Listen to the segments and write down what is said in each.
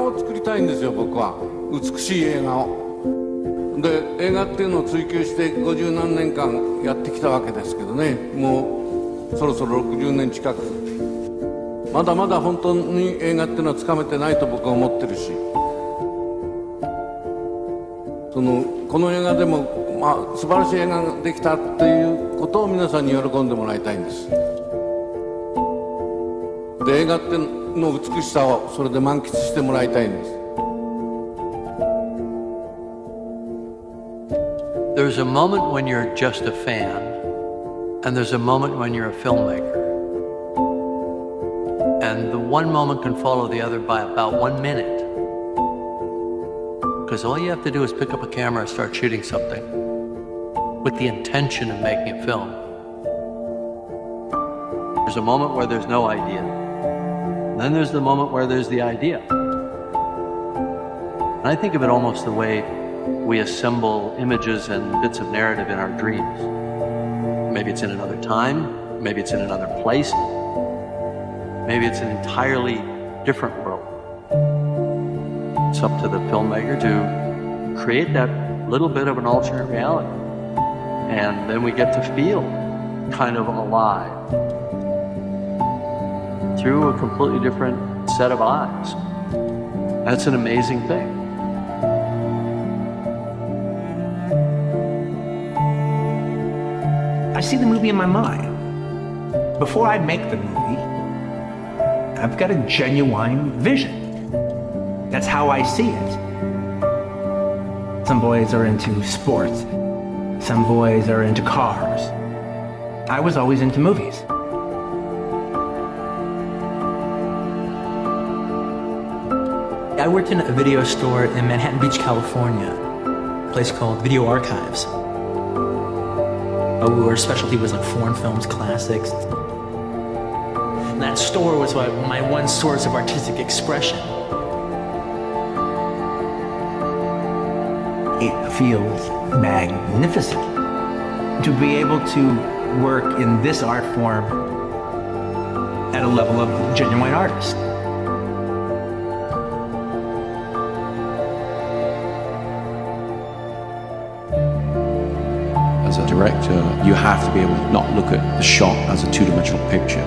を作りたいんですよ、僕は。美しい映画を。で、映画っていうのを追求して50何年間やってきたわけですけどね、もうそろそろ60年近く。まだまだ本当に映画っていうのはつかめてないと僕は思ってるし、この映画でも、素晴らしい映画ができたっていうことを皆さんに喜んでもらいたいんです。で、映画っての美しさをそれで満喫してもらいたいんです。There's a moment when you're just a fan, and there's a moment when you're a filmmaker. And the one moment can follow the other by about 1 minute. Because all you have to do is pick up a camera and start shooting something with the intention of making a film. There's a moment where there's no idea. And then there's the moment where there's the idea. And I think of it almost the way we assemble images and bits of narrative in our dreams. Maybe it's in another time, maybe it's in another place, maybe it's an entirely different world. It's up to the filmmaker to create that little bit of an alternate reality. And then we get to feel kind of alive through a completely different set of eyes. That's an amazing thing. I see the movie in my mind. Before I make the movie, I've got a genuine vision. That's how I see it. Some boys are into sports. Some boys are into cars. I was always into movies. I worked in a video store in Manhattan Beach, California, a place called Video Archives. Our specialty was like foreign films, classics. And that store was my one source of artistic expression. It feels magnificent to be able to work in this art form at a level of genuine artist. As a director, you have to be able to not look at the shot as a two-dimensional picture,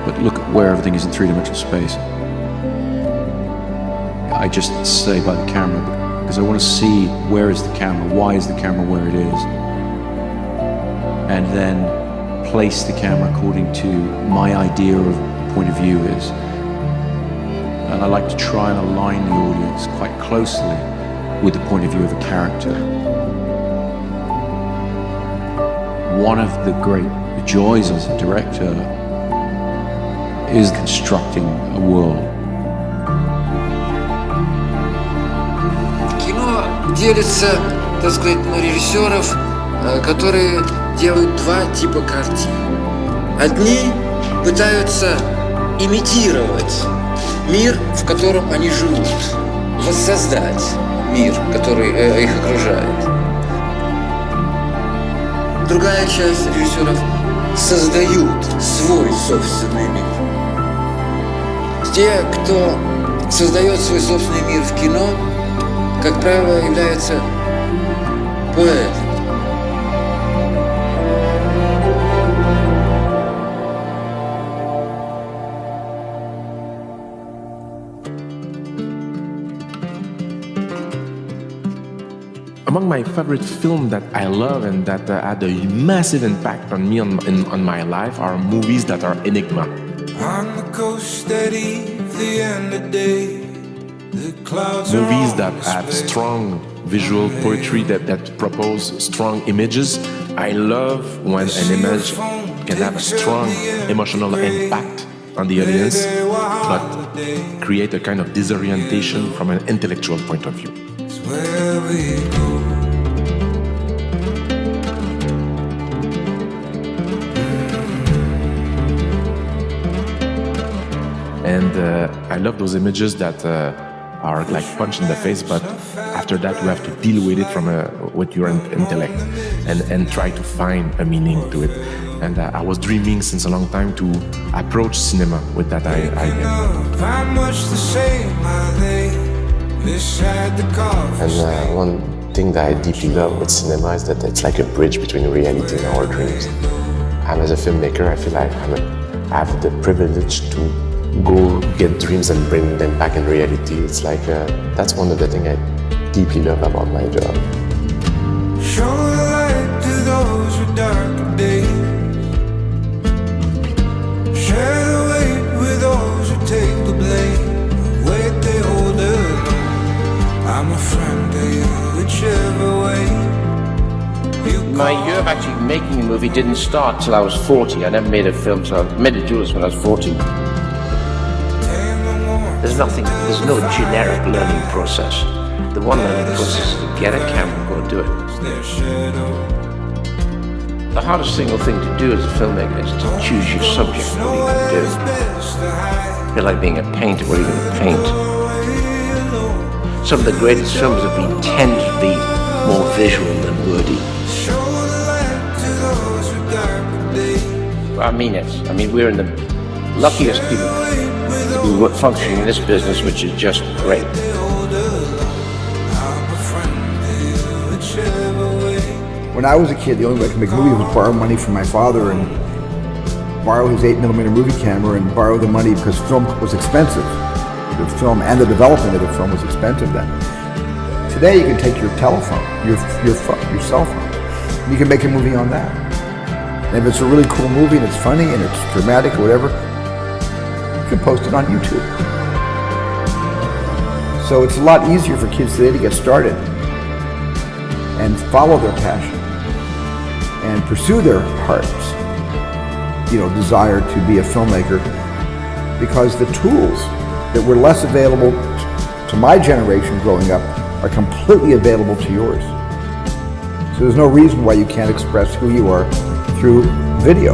but look at where everything is in three-dimensional space. I just stay by the camera because I want to see where is the camera, why is the camera where it is, and then place the camera according to my idea of the point of view is. And I like to try and align the audience quite closely with the point of view of a character. One of the great joys as a director is constructing a world. Кино делится, так сказать, на режиссеров, которые делают два типа картин. Одни пытаются имитировать мир, в котором они живут, воссоздать мир, который их окружает. Другая часть режиссеров создают свой собственный мир. Те, кто создает свой собственный мир в кино, как правило, являются поэтами. Among my favorite films that I love and that had a massive impact on me on my life are movies that are enigma. On the coast steady, the end of day, the clouds Movies that have strong visual poetry, that propose strong images. I love when an image can have a strong emotional impact on the audience, but create a kind of disorientation from an intellectual point of view. where we go. And I love those images that are like punch in the face, but after that you have to deal with it with your intellect and try to find a meaning to it. And I was dreaming since a long time to approach cinema with that idea. And one thing that I deeply love with cinema is that it's like a bridge between reality and our dreams. And as a filmmaker, I feel like I have the privilege to go get dreams and bring them back in reality. It's like, that's one of the things I deeply love about my job. Show the light to those with darker days. Share the weight with those who take the blame. The weight they hold alone. I'm a friend to you, whichever way. My year of actually making a movie didn't start till I was 40. I never made a film, so I made a Jules when I was 40. There's no generic learning process. The one learning process is to get a camera and go do it. The hardest single thing to do as a filmmaker is to choose your subject. What are you going to do? You're like being a painter. What are you going to paint? Some of the greatest films have been tend to be more visual than wordy. I mean it. I mean, we're in the luckiest people who are functioning in this business, which is just great. When I was a kid, the only way I could make movies was borrow money from my father and borrow his 8mm movie camera and borrow the money because film was expensive. The film and the development of the film was expensive then. Today you can take your telephone, your cell phone, and you can make a movie on that. And if it's a really cool movie and it's funny and it's dramatic or whatever, you can post it on YouTube. So it's a lot easier for kids today to get started and follow their passion and pursue their heart's, desire to be a filmmaker, because the tools that were less available to my generation growing up are completely available to yours. So there's no reason why you can't express who you are through video.